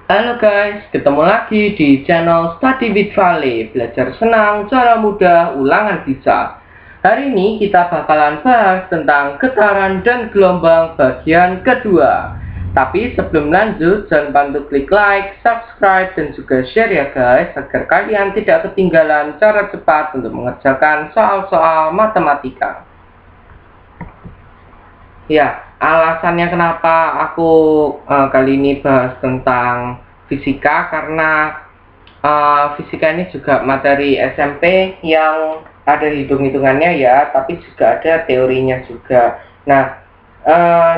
Halo guys, ketemu lagi di channel Study with Vale. Belajar senang, cara mudah, ulangan bisa. Hari ini kita bakalan bahas tentang getaran dan gelombang bagian kedua. Tapi sebelum lanjut, jangan lupa untuk klik like, subscribe, dan juga share ya guys, agar kalian tidak ketinggalan cara cepat untuk mengerjakan soal-soal matematika. Ya, alasannya kenapa aku kali ini bahas tentang fisika, karena fisika ini juga materi SMP yang ada hitung-hitungannya ya, tapi juga ada teorinya juga. Nah,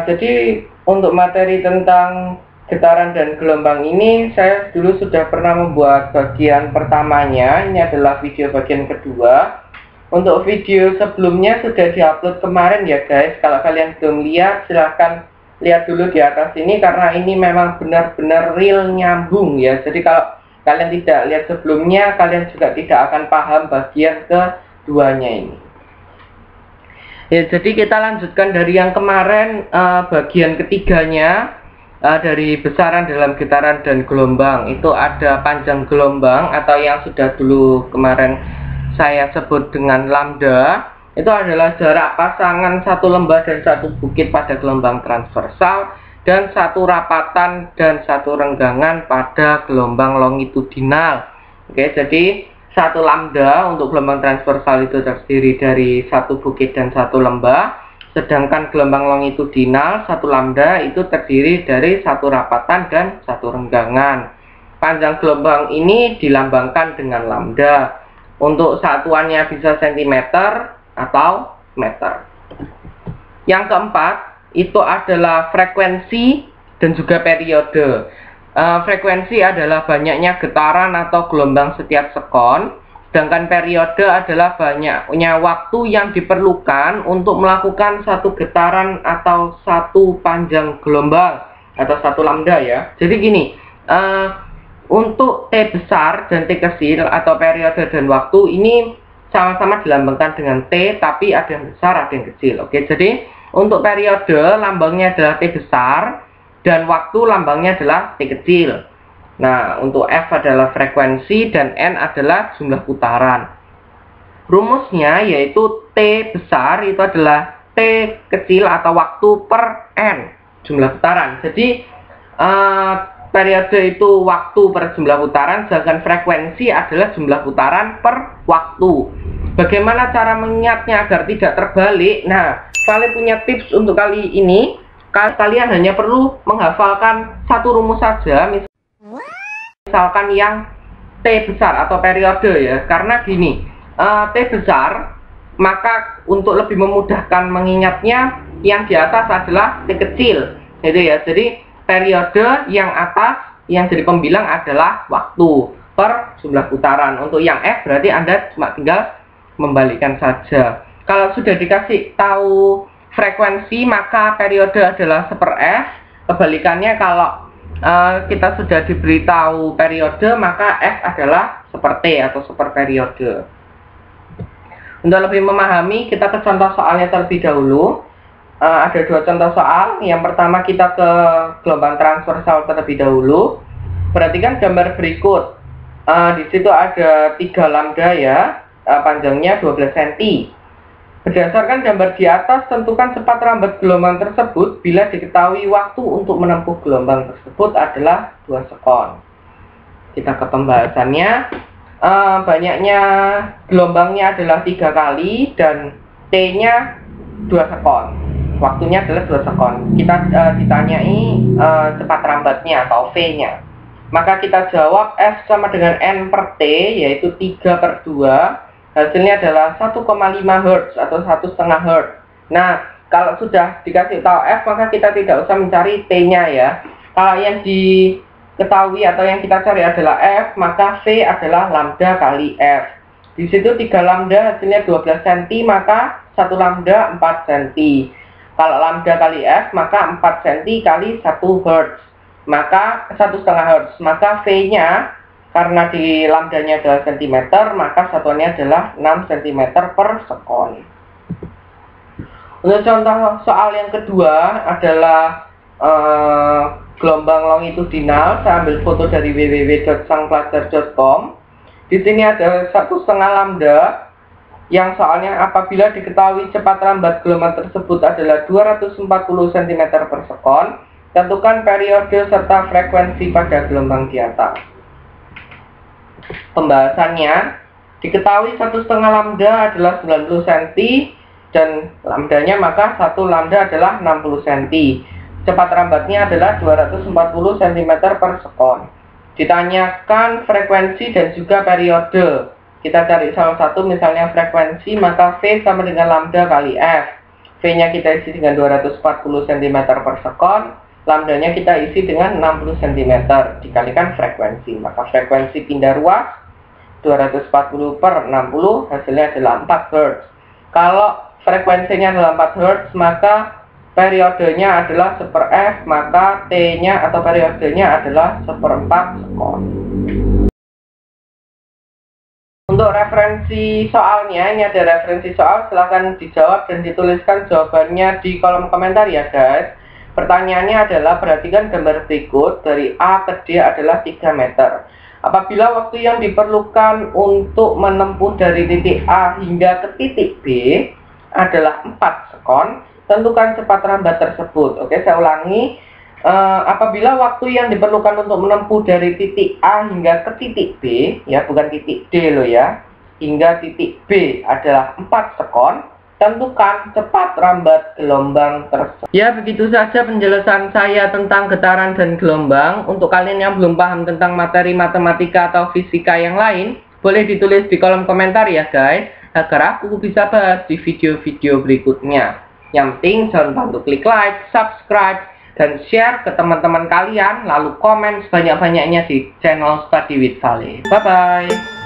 jadi untuk materi tentang getaran dan gelombang ini, saya dulu sudah pernah membuat bagian pertamanya. Ini adalah video bagian kedua. Untuk video sebelumnya sudah diupload kemarin ya guys. Kalau kalian belum lihat, silahkan lihat dulu di atas ini, karena ini memang benar-benar real nyambung ya. Jadi kalau kalian tidak lihat sebelumnya, kalian juga tidak akan paham bagian keduanya ini. Ya, jadi kita lanjutkan dari yang kemarin, bagian ketiganya, dari besaran dalam getaran dan gelombang. Itu ada panjang gelombang atau yang sudah dulu kemarin saya sebut dengan lambda. Itu adalah jarak pasangan satu lembah dan satu bukit pada gelombang transversal, dan satu rapatan dan satu renggangan pada gelombang longitudinal. Oke, jadi satu lambda untuk gelombang transversal itu terdiri dari satu bukit dan satu lembah, sedangkan gelombang longitudinal satu lambda itu terdiri dari satu rapatan dan satu renggangan. Panjang gelombang ini dilambangkan dengan lambda. Untuk satuannya bisa cm atau meter. Yang keempat itu adalah frekuensi dan juga periode. Frekuensi adalah banyaknya getaran atau gelombang setiap sekon, sedangkan periode adalah banyaknya waktu yang diperlukan untuk melakukan satu getaran atau satu panjang gelombang atau satu lambda ya. Jadi gini, untuk T besar dan T kecil atau periode dan waktu ini sama-sama dilambangkan dengan T, tapi ada yang besar, ada yang kecil. Oke, jadi untuk periode lambangnya adalah T besar dan waktu lambangnya adalah T kecil. Nah, untuk F adalah frekuensi dan N adalah jumlah putaran. Rumusnya yaitu T besar itu adalah T kecil atau waktu per N, jumlah putaran. Jadi periode itu waktu per jumlah putaran, sedangkan frekuensi adalah jumlah putaran per waktu. Bagaimana cara mengingatnya agar tidak terbalik? Nah, Vale punya tips untuk kali ini. Kalian hanya perlu menghafalkan satu rumus saja, misalkan yang T besar atau periode ya. Karena gini, T besar, maka untuk lebih memudahkan mengingatnya, yang di atas adalah T kecil, gitu ya. Jadi periode yang atas yang jadi pembilang adalah waktu per jumlah putaran. Untuk yang F berarti Anda cuma tinggal membalikkan saja. Kalau sudah dikasih tahu frekuensi, maka periode adalah 1/F. Kebalikannya, kalau kita sudah diberitahu periode, maka F adalah 1/T atau 1/periode. Untuk lebih memahami, kita ke contoh soalnya terlebih dahulu. Ada dua contoh soal. Yang pertama kita ke gelombang transversal terlebih dahulu. Perhatikan gambar berikut. Di situ ada 3 lambda ya, panjangnya 12 cm. Berdasarkan gambar di atas, tentukan cepat rambat gelombang tersebut bila diketahui waktu untuk menempuh gelombang tersebut adalah 2 sekon. Kita ke pembahasannya. Banyaknya gelombangnya adalah 3 kali dan T-nya 2 sekon. Waktunya adalah 2 sekon. Kita ditanyai cepat rambatnya atau V-nya. Maka kita jawab F sama dengan N per T, yaitu 3/2. Hasilnya adalah 1,5 Hz atau 1,5 Hz. Nah, kalau sudah dikasih tahu F, maka kita tidak usah mencari T-nya ya. Kalau yang diketahui atau yang kita cari adalah F, maka V adalah lambda kali F. Di situ 3 lambda hasilnya 12 cm, maka 1 lambda 4 cm. Kalau lambda kali F, maka 4 cm kali 1 Hz, maka 1,5 Hz. Maka V-nya, karena di lambdanya adalah cm, maka satuannya adalah 6 cm per sekon. Untuk contoh soal yang kedua adalah gelombang longitudinal. Saya ambil foto dari www.sangpelajar.com. Di sini ada 1,5 lambda yang soalnya apabila diketahui cepat lambat gelombang tersebut adalah 240 cm per sekon, tentukan periode serta frekuensi pada gelombang di atas. Pembahasannya, diketahui 1,5 lambda adalah 90 cm dan lambdanya maka 1 lambda adalah 60 cm. Cepat lambatnya adalah 240 cm per sekon. Ditanyakan frekuensi dan juga periode. Kita cari salah satu, misalnya frekuensi, maka V sama dengan lambda kali F. V-nya kita isi dengan 240 cm per sekon, lambdanya kita isi dengan 60 cm, dikalikan frekuensi. Maka frekuensi pindah ruas 240 per 60, hasilnya adalah 4 Hz. Kalau frekuensinya adalah 4 Hz, maka periodenya adalah 1/f, maka T-nya atau periodenya adalah 1/4 sekon. Untuk referensi soalnya, ini ada referensi soal, silahkan dijawab dan dituliskan jawabannya di kolom komentar ya guys. Pertanyaannya adalah, perhatikan gambar berikut, dari A ke D adalah 3 meter. Apabila waktu yang diperlukan untuk menempuh dari titik A hingga ke titik B adalah 4 sekon, tentukan cepat lambat tersebut. Oke, saya ulangi. Apabila waktu yang diperlukan untuk menempuh dari titik A hingga ke titik B, ya bukan titik D loh ya, hingga titik B adalah 4 sekon, tentukan cepat lambat gelombang tersebut. Ya, begitu saja penjelasan saya tentang getaran dan gelombang. Untuk kalian yang belum paham tentang materi matematika atau fisika yang lain, boleh ditulis di kolom komentar ya guys, agar aku bisa bahas di video-video berikutnya. Yang penting jangan lupa untuk klik like, subscribe, dan share ke teman-teman kalian, lalu komen sebanyak-banyaknya di channel Study with Vale. Bye-bye.